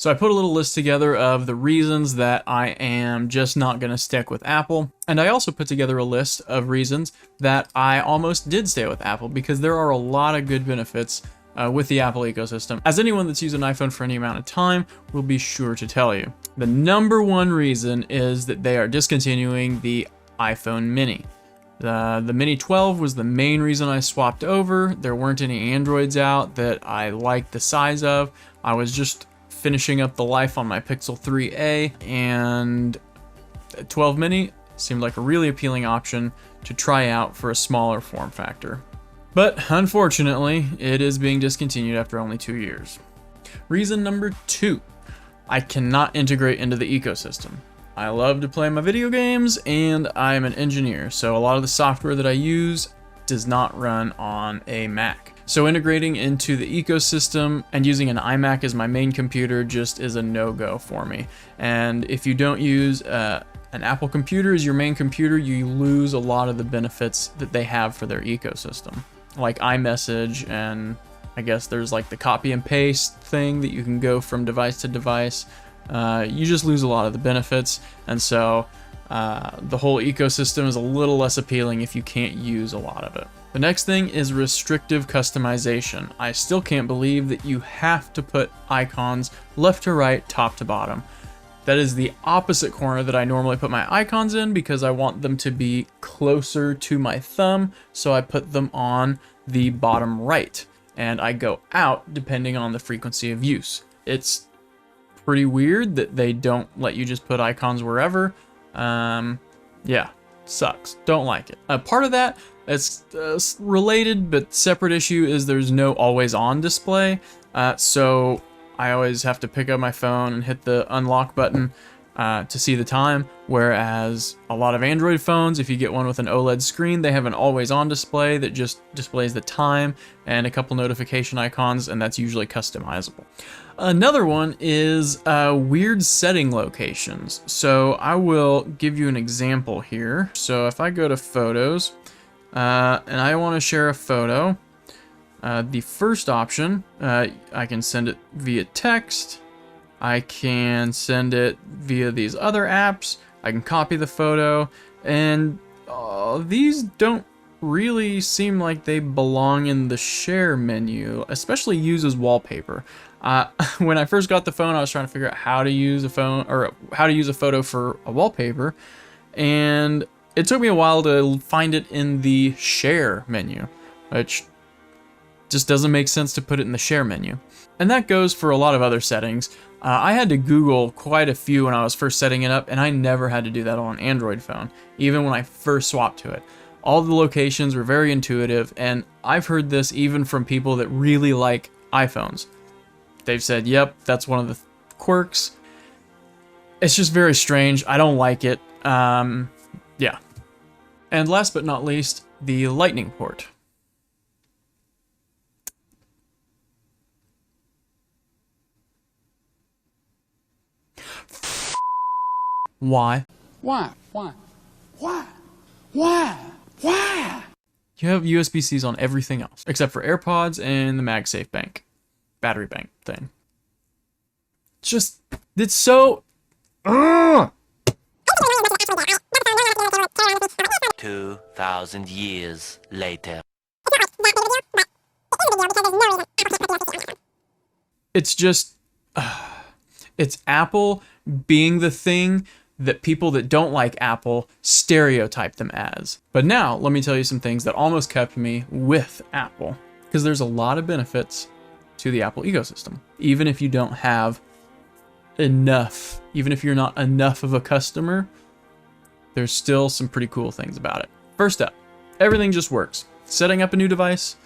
So I put a little list together of the reasons that I am just not going to stick with Apple. And I also put together a list of reasons that I almost did stay with Apple, because there are a lot of good benefits with the Apple ecosystem, as anyone that's used an iPhone for any amount of time will be sure to tell you. The number one reason is that they are discontinuing the iPhone mini. The Mini 12 was the main reason I swapped over. There weren't any Androids out that I liked the size of. I was just finishing up the life on my Pixel 3a, and 12 mini seemed like a really appealing option to try out for a smaller form factor. But unfortunately, it is being discontinued after only 2 years. Reason number 2, I cannot integrate into the ecosystem. I love to play my video games, and I'm an engineer, so a lot of the software that I use does not run on a Mac. So integrating into the ecosystem and using an iMac as my main computer just is a no-go for me. And if you don't use an Apple computer as your main computer, you lose a lot of the benefits that they have for their ecosystem, like iMessage, and I guess there's like the copy and paste thing that you can go from device to device. You just lose a lot of the benefits, and so the whole ecosystem is a little less appealing if you can't use a lot of it. The next thing is restrictive customization. I still can't believe that you have to put icons left to right, top to bottom. That is the opposite corner that I normally put my icons in, because I want them to be closer to my thumb, so I put them on the bottom right, and I go out depending on the frequency of use. It's pretty weird that they don't let you just put icons wherever. Yeah, sucks. Don't like it. Part of that, it's related but separate issue, is there's no always on display. So I always have to pick up my phone and hit the unlock button to see the time, whereas a lot of Android phones, if you get one with an OLED screen, they have an always on display that just displays the time and a couple notification icons, and that's usually customizable. Another one is weird setting locations. So I will give you an example here. So if I go to Photos and I want to share a photo, the first option, I can send it via text. I can send it via these other apps. I can copy the photo, and these don't really seem like they belong in the share menu, especially use as wallpaper. When I first got the phone, I was trying to figure out how to use a phone, or how to use a photo for a wallpaper, and it took me a while to find it in the share menu, which just doesn't make sense to put it in the share menu. And that goes for a lot of other settings. I had to Google quite a few when I was first setting it up, and I never had to do that on an Android phone, even when I first swapped to it. All the locations were very intuitive, and I've heard this even from people that really like iPhones. They've said, yep, that's one of the quirks. It's just very strange. I don't like it. Yeah. And last but not least, the Lightning port. Why? Why? Why? Why? Why? Why? You have USB-Cs on everything else, except for AirPods and the MagSafe bank, battery bank thing. It's so... 2,000 years later. It's just... it's Apple being the thing that people that don't like Apple stereotype them as. But now, let me tell you some things that almost kept me with Apple, because there's a lot of benefits to the Apple ecosystem. Even if you don't have enough, even if you're not enough of a customer, there's still some pretty cool things about it. First up, everything just works. Setting up a new device,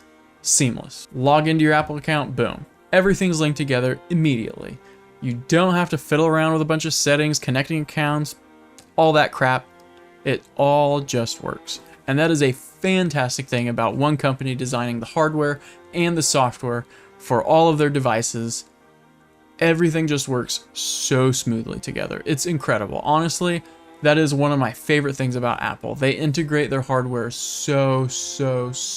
seamless. Log into your Apple account, boom. Everything's linked together immediately. You don't have to fiddle around with a bunch of settings, connecting accounts, all that crap. It all just works. And that is a fantastic thing about one company designing the hardware and the software for all of their devices. Everything just works so smoothly together. It's incredible. Honestly, that is one of my favorite things about Apple. They integrate their hardware so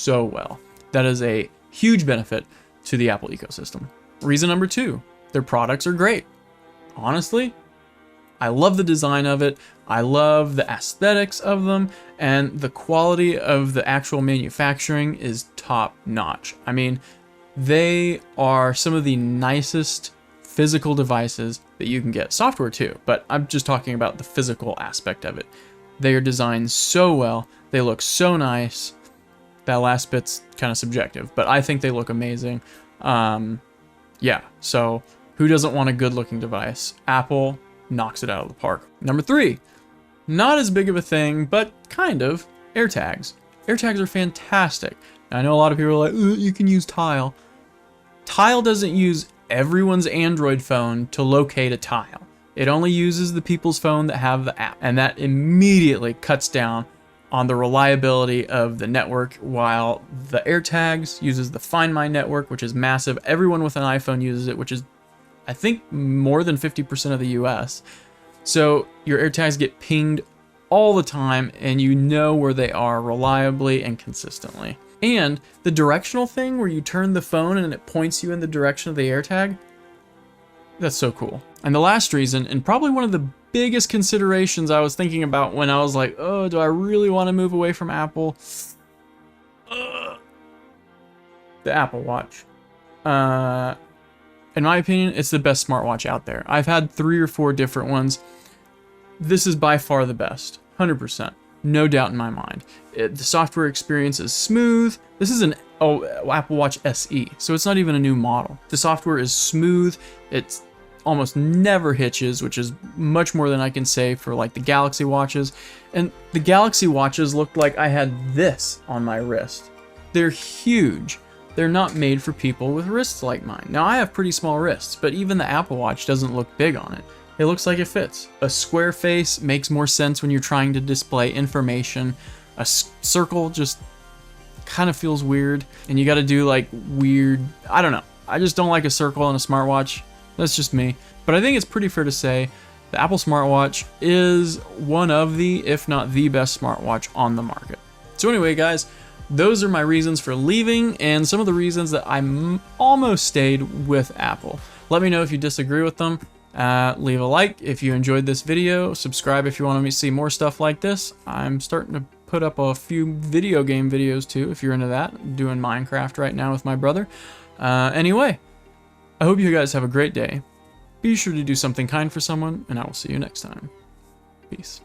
well. That is a huge benefit to the Apple ecosystem. Reason number 2, their products are great. honestly, I love the design of it. I love the aesthetics of them, and the quality of the actual manufacturing is top notch. I mean, they are some of the nicest physical devices that you can get. Software too, but I'm just talking about the physical aspect of it. They are designed so well. They look so nice. That last bit's kind of subjective, but I think they look amazing. Yeah, so who doesn't want a good looking device? Apple knocks it out of the park. Number 3, not as big of a thing, but kind of, AirTags. AirTags are fantastic. I know a lot of people are like, you can use Tile. Tile doesn't use everyone's Android phone to locate a tile. It only uses the people's phone that have the app, and that immediately cuts down on the reliability of the network, while the AirTags uses the Find My network, which is massive. Everyone with an iPhone uses it, which is, I think, more than 50% of the US. So your AirTags get pinged all the time, and you know where they are reliably and consistently. And the directional thing where you turn the phone and it points you in the direction of the AirTag, that's so cool. And the last reason, and probably one of the biggest considerations I was thinking about when I was like, oh, do I really want to move away from Apple? The Apple Watch. In my opinion, it's the best smartwatch out there. I've had 3 or 4 different ones. This is by far the best, 100%. No doubt in my mind. The software experience is smooth. This is an Apple Watch SE, so it's not even a new model. The software is smooth. It's almost never hitches, which is much more than I can say for like the Galaxy watches. And the Galaxy watches looked like I had this on my wrist. They're huge. They're not made for people with wrists like mine. Now I have pretty small wrists, but even the Apple Watch doesn't look big on it. It looks like it fits. A square face makes more sense when you're trying to display information. A circle just kind of feels weird, and you got to do like weird, I don't know. I just don't like a circle on a smartwatch. That's just me. But I think it's pretty fair to say the Apple smartwatch is one of the, if not the best smartwatch on the market. So anyway, guys, those are my reasons for leaving and some of the reasons that I almost stayed with Apple. Let me know if you disagree with them. Leave a like if you enjoyed this video. Subscribe if you want to see more stuff like this. I'm starting to put up a few video game videos too, if you're into that. I'm doing Minecraft right now with my brother. Anyway, I hope you guys have a great day. Be sure to do something kind for someone, and I will see you next time. Peace.